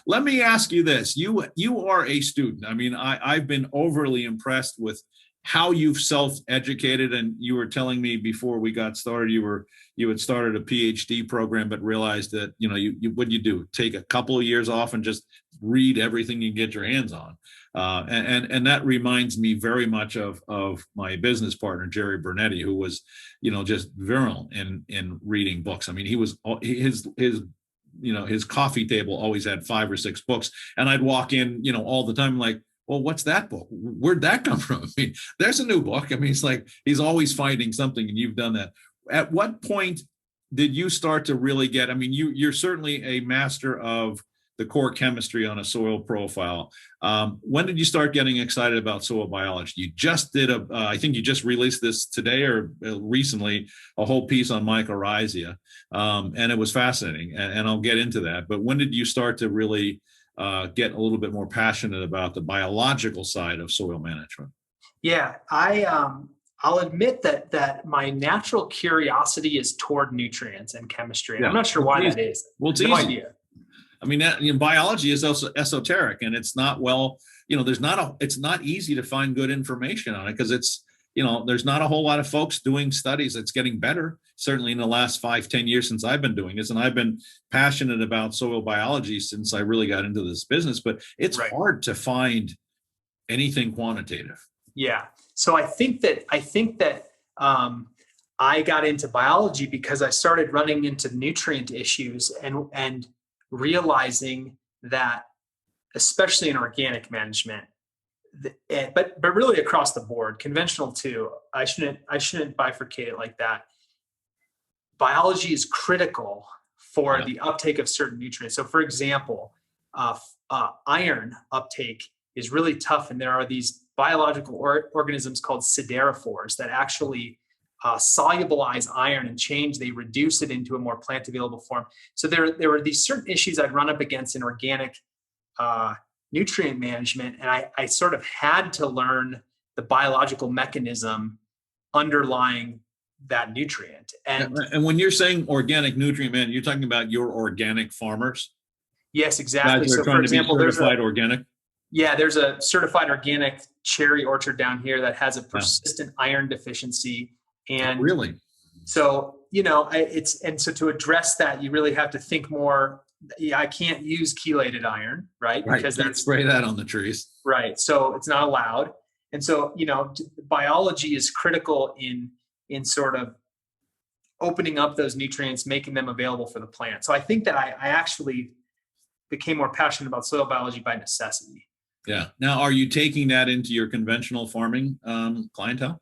Let me ask you this. You are a student. I mean, I've been overly impressed with how you've self-educated. And you were telling me before we got started, you had started a PhD program, but realized that, what'd you do? Take a couple of years off and just read everything you can get your hands on. And that reminds me very much of my business partner, Jerry Bernetti, who was, just virulent in reading books. I mean, he was his coffee table always had 5 or 6 books, and I'd walk in, all the time like, well, what's that book? Where'd that come from? I mean, there's a new book. I mean, it's like he's always finding something, and you've done that. At what point did you start to really get? I mean, you're certainly a master of the core chemistry on a soil profile. When did you start getting excited about soil biology? You just did I think you just released this today or recently, a whole piece on Mycorrhizae, and it was fascinating. And I'll get into that. But when did you start to really get a little bit more passionate about the biological side of soil management? Yeah, I'll admit that my natural curiosity is toward nutrients and chemistry. Yeah. I'm not sure why that is. Well, it's no easy. idea. I mean, biology is also esoteric, and it's not it's not easy to find good information on it because it's, there's not a whole lot of folks doing studies. It's getting better, certainly in the last 5-10 years since I've been doing this. And I've been passionate about soil biology since I really got into this business, but it's hard to find anything quantitative. Yeah. So I think that I got into biology because I started running into nutrient issues and realizing that, especially in organic management, but really across the board, conventional too. I shouldn't bifurcate it like that. Biology is critical for the uptake of certain nutrients. So, for example, iron uptake is really tough, and there are these biological organisms called siderophores that actually solubilize iron and they reduce it into a more plant available form. So there were these certain issues I'd run up against in organic nutrient management. And I sort of had to learn the biological mechanism underlying that nutrient. And when you're saying organic nutrient management, you're talking about your organic farmers? Yes, exactly. So for example, there's organic. Yeah, there's a certified organic cherry orchard down here that has a persistent iron deficiency. And really, so, so to address that, you really have to think more. I can't use chelated iron, right? Because that's spray that on the trees. Right. So it's not allowed. And so, biology is critical in sort of opening up those nutrients, making them available for the plant. So I think that I actually became more passionate about soil biology by necessity. Yeah. Now, are you taking that into your conventional farming clientele?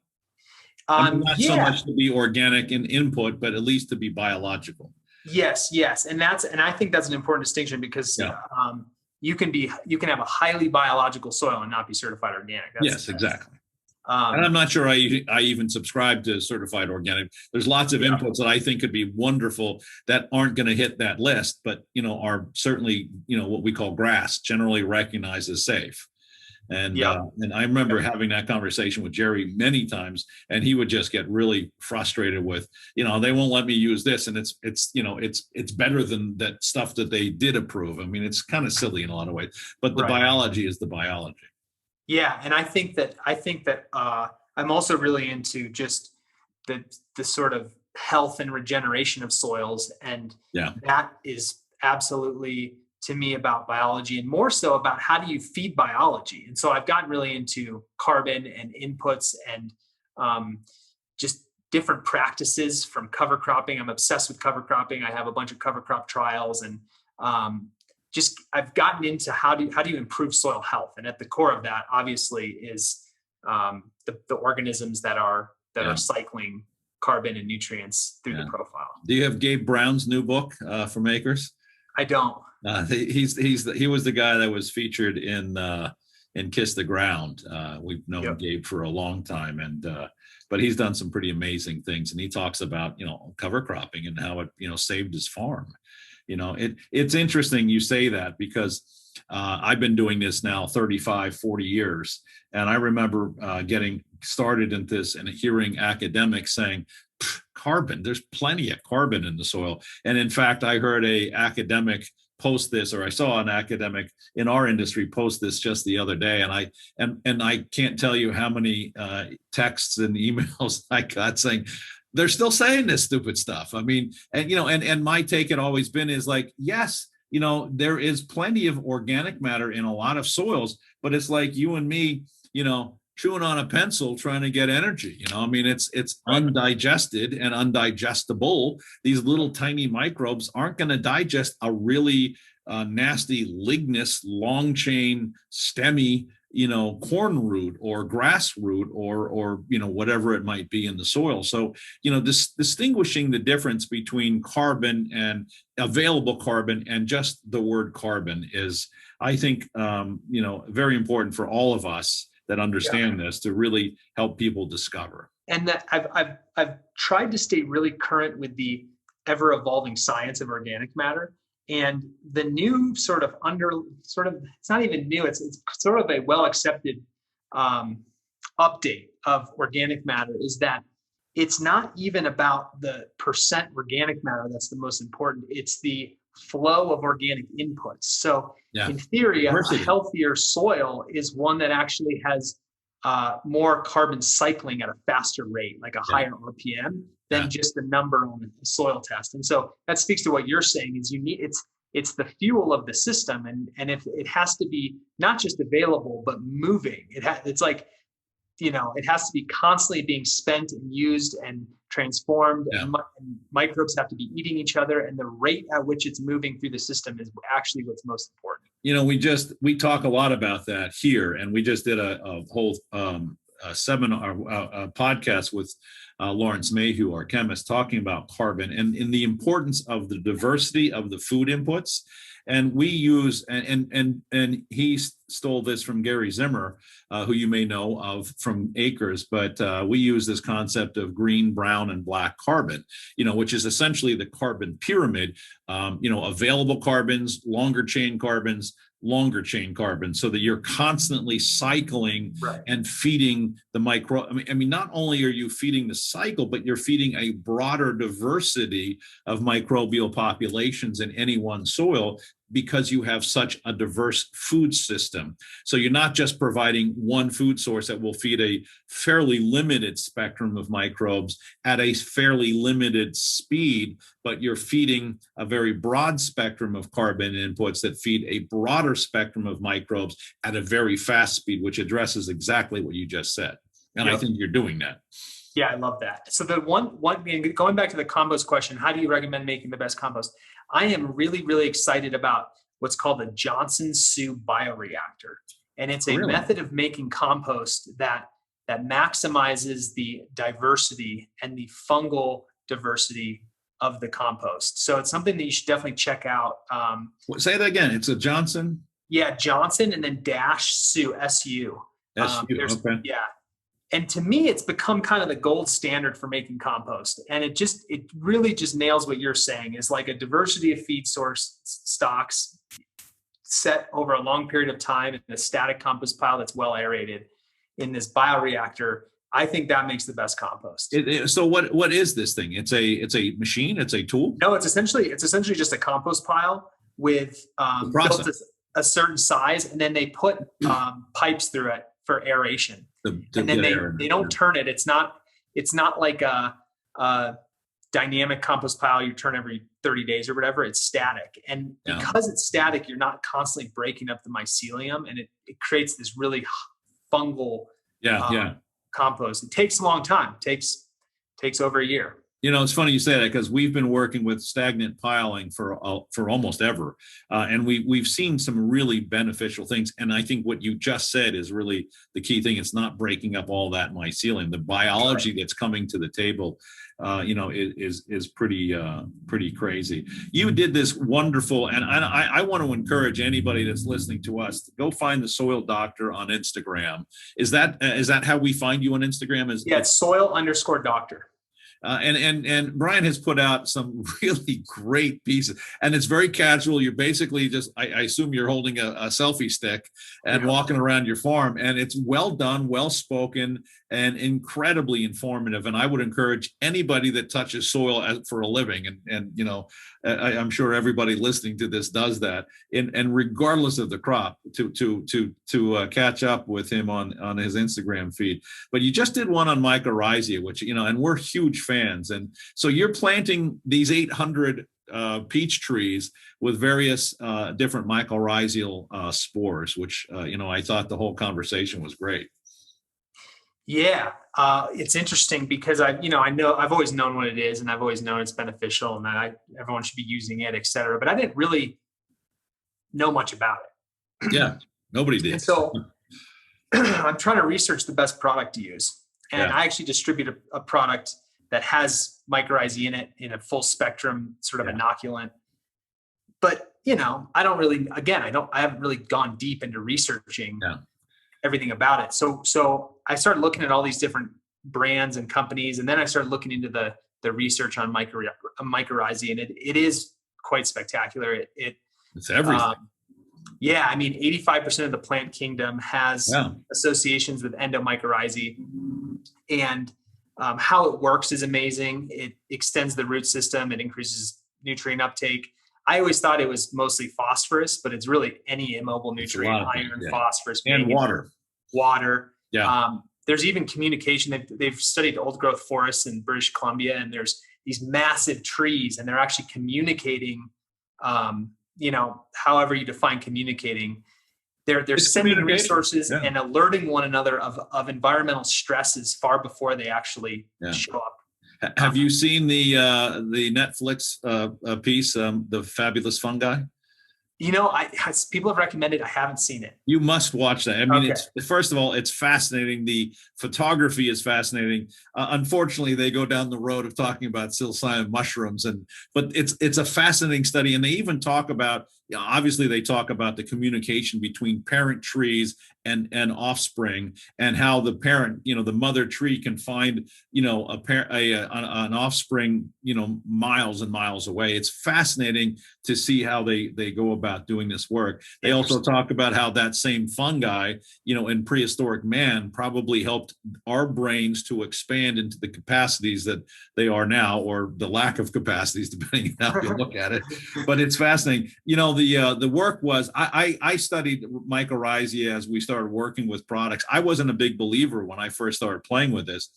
Not so much to be organic in input, but at least to be biological. Yes. And I think that's an important distinction because you can have a highly biological soil and not be certified organic. Exactly. And I'm not sure I even subscribe to certified organic. There's lots of inputs that I think could be wonderful that aren't going to hit that list, but are certainly what we call GRAS, generally recognized as safe. And I remember having that conversation with Jerry many times, and he would just get really frustrated with, they won't let me use this, and it's better than that stuff that they did approve. I mean, it's kind of silly in a lot of ways, but the biology is the biology. Yeah, and I think that I'm also really into just the sort of health and regeneration of soils, and that is absolutely, to me, about biology, and more so about how do you feed biology. And so I've gotten really into carbon and inputs and just different practices from cover cropping. I'm obsessed with cover cropping. I have a bunch of cover crop trials, and I've gotten into how do you improve soil health. And at the core of that, obviously, is the organisms that are cycling carbon and nutrients through the profile. Do you have Gabe Brown's new book from Acres? I don't. He was the guy that was featured in Kiss the Ground. We've known Gabe for a long time, but he's done some pretty amazing things. And he talks about cover cropping and how it saved his farm. It's interesting you say that because I've been doing this now 35, 40 years. And I remember getting started in this and hearing academics saying, carbon, there's plenty of carbon in the soil. And in fact, I heard a academic post this, or I saw an academic in our industry post this just the other day, and I can't tell you how many texts and emails I got saying they're still saying this stupid stuff. I mean, and and my take had always been is like, yes, there is plenty of organic matter in a lot of soils, but it's like you and me, chewing on a pencil trying to get energy. I mean, it's undigested and undigestible. These little tiny microbes aren't going to digest a really nasty lignous long chain stemmy corn root or grass root or whatever it might be in the soil. So distinguishing the difference between carbon and available carbon and just the word carbon is, I think, very important for all of us that understand this to really help people discover. And that I've tried to stay really current with the ever evolving science of organic matter. And the new it's not even new, it's sort of a well-accepted update of organic matter is that it's not even about the percent organic matter that's the most important. It's the flow of organic inputs. So in theory, a healthier soil is one that actually has more carbon cycling at a faster rate, like a higher RPM than just the number on the soil test. And so that speaks to what you're saying is it's the fuel of the system. And if it has to be not just available, but moving, it's like, it has to be constantly being spent and used and transformed, and microbes have to be eating each other, and the rate at which it's moving through the system is actually what's most important. We talk a lot about that here, and we just did a whole seminar, podcast with Lawrence Mayhew, our chemist, talking about carbon and in the importance of the diversity of the food inputs. And we use, and he stole this from Gary Zimmer, who you may know of from Acres, but we use this concept of green, brown, and black carbon, which is essentially the carbon pyramid, available carbons, longer chain carbons, so that you're constantly cycling and feeding the micro. I mean, not only are you feeding the cycle, but you're feeding a broader diversity of microbial populations in any one soil, because you have such a diverse food system. So you're not just providing one food source that will feed a fairly limited spectrum of microbes at a fairly limited speed, but you're feeding a very broad spectrum of carbon inputs that feed a broader spectrum of microbes at a very fast speed, which addresses exactly what you just said. And I think you're doing that. Yeah, I love that. So the one going back to the compost question, how do you recommend making the best compost? I am really, really excited about what's called the Johnson-Su bioreactor. And it's a method of making compost that maximizes the diversity and the fungal diversity of the compost. So it's something that you should definitely check out. Say that again. It's a Johnson? Yeah, Johnson and then -Su, S-U. S-U, okay. Yeah. And to me, it's become kind of the gold standard for making compost. And it really just nails what you're saying, is like a diversity of feed source stocks set over a long period of time in a static compost pile that's well aerated in this bioreactor. I think that makes the best compost. So what is this thing? It's a machine? It's a tool? No, it's essentially just a compost pile with built a certain size, and then they put pipes through it for aeration. And then they don't turn it. It's not like a dynamic compost pile you turn every 30 days or whatever. It's static. And because it's static, you're not constantly breaking up the mycelium, and it creates this really fungal compost. It takes a long time. It takes over a year. It's funny you say that, because we've been working with stagnant piling for almost ever, and we've seen some really beneficial things. And I think what you just said is really the key thing. It's not breaking up all that mycelium. The biology that's coming to the table, is pretty crazy. You did this wonderful, and I want to encourage anybody that's listening to us to go find the Soil Doctor on Instagram. Is that how we find you on Instagram? It's soil_doctor. And Bryant has put out some really great pieces, and it's very casual. You're basically just, I assume you're holding a selfie stick and walking around your farm, and it's well done, well spoken, and incredibly informative. And I would encourage anybody that touches soil for a living, and you know, I'm sure everybody listening to this does that, and regardless of the crop, to catch up with him on his Instagram feed. But you just did one on Mycorrhizae, which, you know, and we're huge fans. And so you're planting these 800 peach trees with various different mycorrhizal spores, which, you know, I thought the whole conversation was great. Yeah, it's interesting because I've always known what it is, and I've always known it's beneficial, and that everyone should be using it, et cetera. But I didn't really know much about it. Yeah, nobody did. And so I'm trying to research the best product to use, and I actually distribute a product that has mycorrhizae in it, in a full spectrum sort of inoculant. But, you know, I haven't really gone deep into researching everything about it. So I started looking at all these different brands and companies, and then I started looking into the research on mycorrhizae, and it is quite spectacular. It's everything. I mean, 85% of the plant kingdom has associations with endomycorrhizae, and how it works is amazing. It extends the root system. It increases nutrient uptake. I always thought it was mostly phosphorus, but it's really any immobile nutrient, iron, phosphorus, and water. Yeah. There's even communication. They've studied old growth forests in British Columbia, and there's these massive trees, and they're actually communicating, you know, however you define communicating. They're sending resources and alerting one another of environmental stresses far before they actually show up. Have you seen the Netflix piece, The Fabulous Fungi? You know, people have recommended. I haven't seen it. You must watch that. I mean, first of all, it's fascinating. The photography is fascinating. Unfortunately, they go down the road of talking about psilocybin mushrooms, but it's a fascinating study. And they even talk about, obviously, they talk about the communication between parent trees and offspring, and how the parent, you know, the mother tree can find, you know, an offspring, you know, miles and miles away. It's fascinating to see how they go about doing this work. They also talk about how that same fungi, you know, in prehistoric man probably helped our brains to expand into the capacities that they are now, or the lack of capacities, depending on how you look at it. But it's fascinating. You know, the work was, I studied mycorrhizae as we started working with products. I wasn't a big believer when I first started playing with this.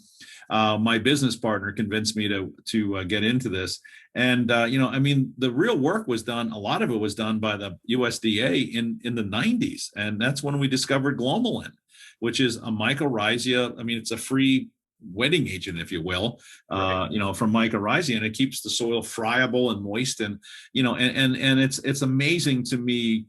My business partner convinced me to get into this. And, you know, I mean, the real work was done. A lot of it was done by the USDA in the 90s. And that's when we discovered glomalin, which is a mycorrhizae. I mean, it's a free wetting agent, if you will, you know, from mycorrhizae, and it keeps the soil friable and moist. And, you know, and it's amazing to me.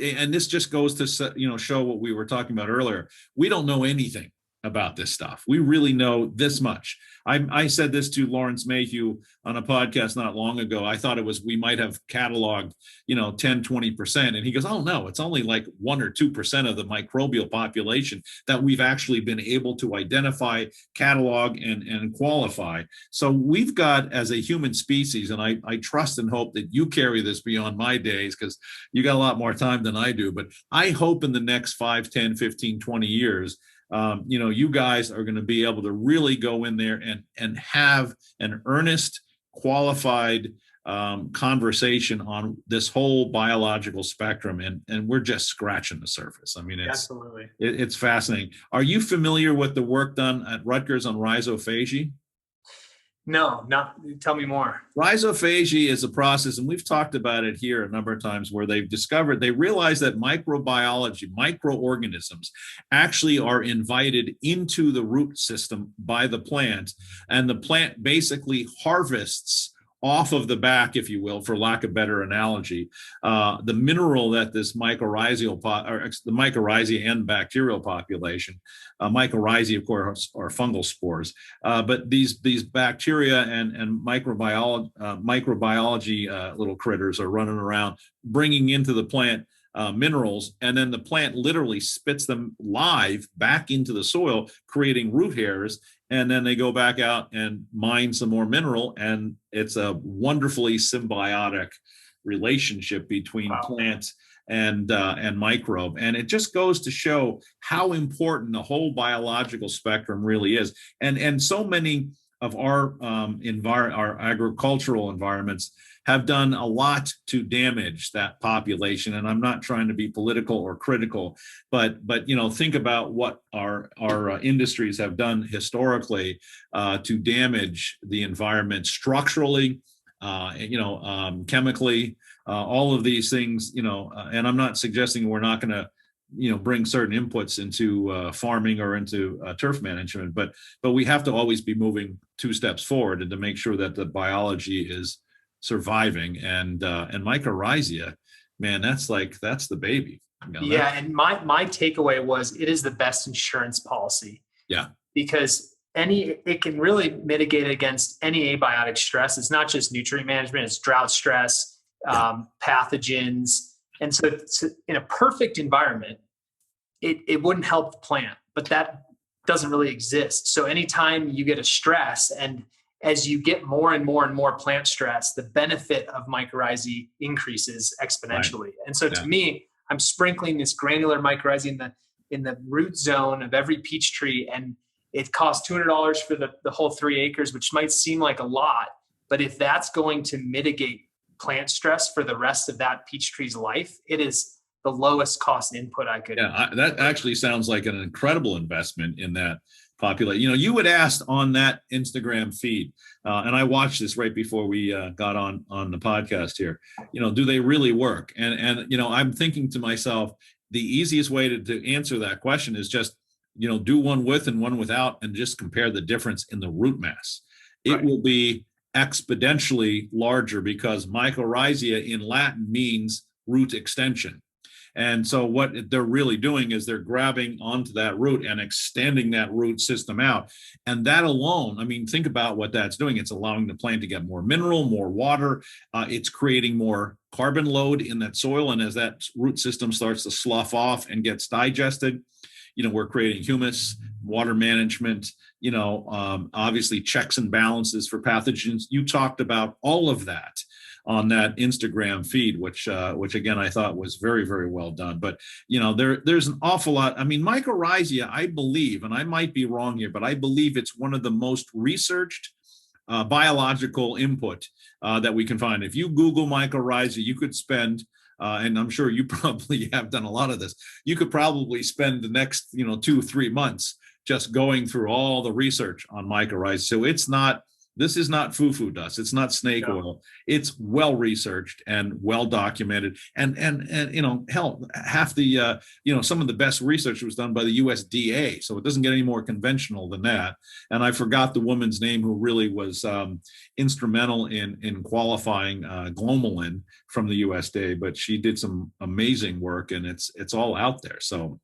And this just goes to, you know, show what we were talking about earlier. We don't know anything about this stuff. We really know this much. I said this to Lawrence Mayhew on a podcast not long ago. I thought we might have cataloged, you know, 10, 20%. And he goes, oh no, it's only like 1 or 2% of the microbial population that we've actually been able to identify, catalog, and qualify. So we've got, as a human species, and I trust and hope that you carry this beyond my days, because you got a lot more time than I do, but I hope in the next 5, 10, 15, 20 years, you know, you guys are going to be able to really go in there and have an earnest, qualified conversation on this whole biological spectrum, and we're just scratching the surface. I mean, it's fascinating. Are you familiar with the work done at Rutgers on rhizophagy? No, not. Tell me more. Rhizophagy is a process, and we've talked about it here a number of times, where they realize that microbiology, microorganisms actually are invited into the root system by the plant, and the plant basically harvests off of the back, if you will, for lack of better analogy, the mineral that this the mycorrhizae and bacterial population, mycorrhizae, of course, are fungal spores, but these bacteria and microbiology little critters are running around, bringing into the plant minerals, and then the plant literally spits them live back into the soil, creating root hairs. And then they go back out and mine some more mineral, and it's a wonderfully symbiotic relationship between plant and microbe. And it just goes to show how important the whole biological spectrum really is. And so many of our our agricultural environments have done a lot to damage that population. And I'm not trying to be political or critical, but think about what our industries have done historically to damage the environment structurally, chemically, all of these things, and I'm not suggesting we're not going to bring certain inputs into farming or into turf management, but we have to always be moving 2 steps forward and to make sure that the biology is surviving. And mycorrhizae, man, that's the baby. And my takeaway was it is the best insurance policy. Yeah, because it can really mitigate against any abiotic stress. It's not just nutrient management; it's drought stress, pathogens. And so in a perfect environment, it wouldn't help the plant, but that doesn't really exist. So anytime you get a stress, and as you get more and more and more plant stress, the benefit of mycorrhizae increases exponentially. Right. And so to me, I'm sprinkling this granular mycorrhizae in the root zone of every peach tree, and it costs $200 for the whole 3 acres, which might seem like a lot, but if that's going to mitigate plant stress for the rest of that peach tree's life, it is the lowest cost input I could. Yeah, that actually sounds like an incredible investment in that population. You had asked on that Instagram feed, and I watched this right before we got on the podcast here. Do they really work? And I'm thinking to myself, the easiest way to answer that question is just do one with and one without, and just compare the difference in the root mass. It will be exponentially larger, because mycorrhizae in Latin means root extension. And so what they're really doing is they're grabbing onto that root and extending that root system out. And that alone, think about what that's doing. It's allowing the plant to get more mineral, more water. It's creating more carbon load in that soil. And as that root system starts to slough off and gets digested, we're creating humus, water management, obviously checks and balances for pathogens. You talked about all of that on that Instagram feed, which again, I thought was very, very well done. But, there's an awful lot. Mycorrhizae, I believe, and I might be wrong here, but I believe it's one of the most researched biological input that we can find. If you Google mycorrhizae, you could spend, and I'm sure you probably have done a lot of this, you could probably spend the next, 2-3 months just going through all the research on mycorrhizae. So this is not foo-foo dust. It's not snake oil. It's well researched and well documented. And hell, half the some of the best research was done by the USDA. So it doesn't get any more conventional than that. And I forgot the woman's name who really was instrumental in qualifying glomalin from the USDA, but she did some amazing work, and it's all out there. So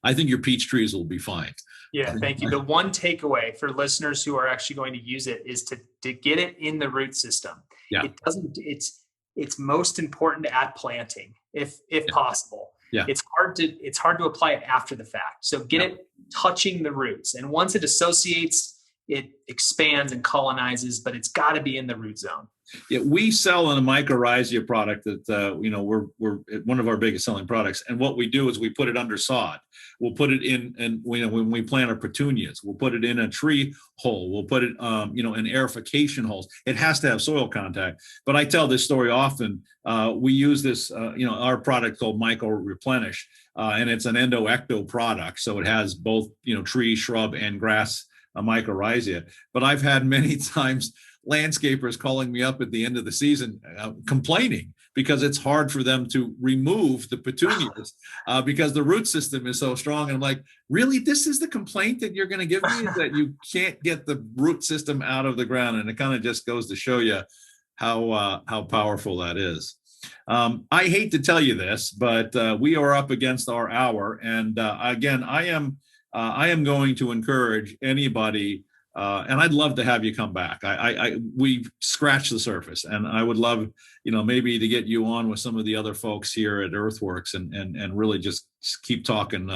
I think your peach trees will be fine. Yeah, thank you. The one takeaway for listeners who are actually going to use it is to get it in the root system. Yeah. It's most important at planting, if possible. Yeah. It's hard to apply it after the fact. So get it touching the roots. And once it associates, it expands and colonizes, but it's got to be in the root zone. Yeah, we sell a mycorrhizae product that we're one of our biggest selling products, and what we do is we put it under sod. We'll put it in, and when we plant our petunias, we'll put it in a tree hole. We'll put it in aerification holes. It has to have soil contact. But I tell this story often. We use this our product called MicroReplenish, and it's an endo-ecto product, so it has both tree, shrub, and grass mycorrhizae. But I've had many times landscapers calling me up at the end of the season complaining because it's hard for them to remove the petunias because the root system is so strong. And I'm like, really, this is the complaint that you're going to give me, is that you can't get the root system out of the ground? And it kind of just goes to show you how powerful that is. I hate to tell you this, but we are up against our hour. And again, I am going to encourage anybody And I'd love to have you come back. We've scratched the surface, and I would love, maybe to get you on with some of the other folks here at EarthWorks and really just keep talking,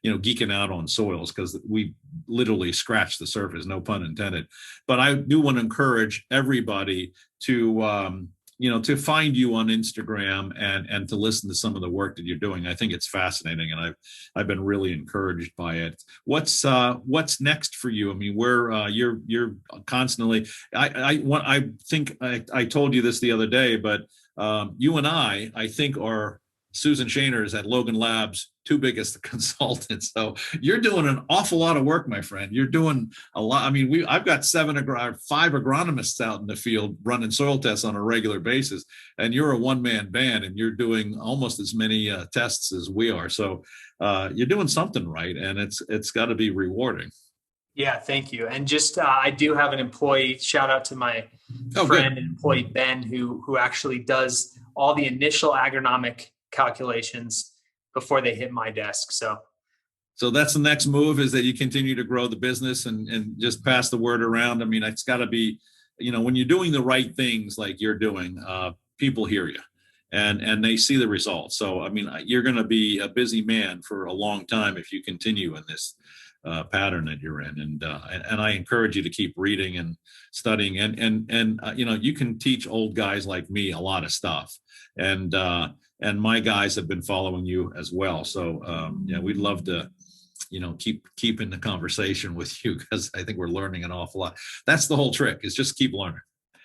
geeking out on soils, because we literally scratched the surface, no pun intended. But I do want to encourage everybody to, to find you on Instagram and to listen to some of the work that you're doing. I think it's fascinating, and I've been really encouraged by it. What's next for you? I mean, you're constantly. I think I told you this the other day, but you and I think are Susan Shaner's at Logan Labs' two biggest consultants. So you're doing an awful lot of work, my friend. You're doing a lot. I mean, I've got 5 agronomists out in the field running soil tests on a regular basis, and you're a one-man band, and you're doing almost as many tests as we are. So you're doing something right, and it's got to be rewarding. Yeah, thank you. And just I do have an employee. Shout out to my friend and employee Ben, who actually does all the initial agronomic calculations before they hit my desk. So that's the next move, is that you continue to grow the business and just pass the word around. I mean, it's got to be, when you're doing the right things like you're doing, people hear you and they see the results. So, I mean, you're going to be a busy man for a long time if you continue in this pattern that you're in. And I encourage you to keep reading and studying and you can teach old guys like me a lot of stuff. And my guys have been following you as well. So we'd love to, keep in the conversation with you, because I think we're learning an awful lot. That's the whole trick, is just keep learning.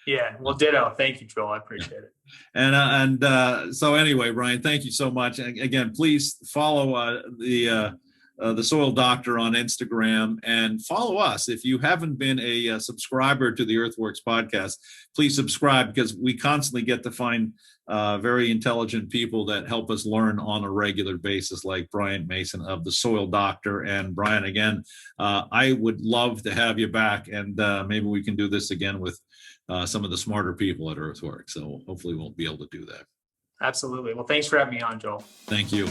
Yeah, well, ditto. Thank you, Joel. I appreciate it. And so anyway, Brian, thank you so much. And again, please follow the Soil Doctor on Instagram, and follow us. If you haven't been a subscriber to the EarthWorks podcast, please subscribe, because we constantly get to find very intelligent people that help us learn on a regular basis, like Bryant Mason of the Soil Doctor. And Brian, again, I would love to have you back, and maybe we can do this again with some of the smarter people at EarthWorks. So hopefully we'll be able to do that. Absolutely. Well, thanks for having me on, Joel. Thank you.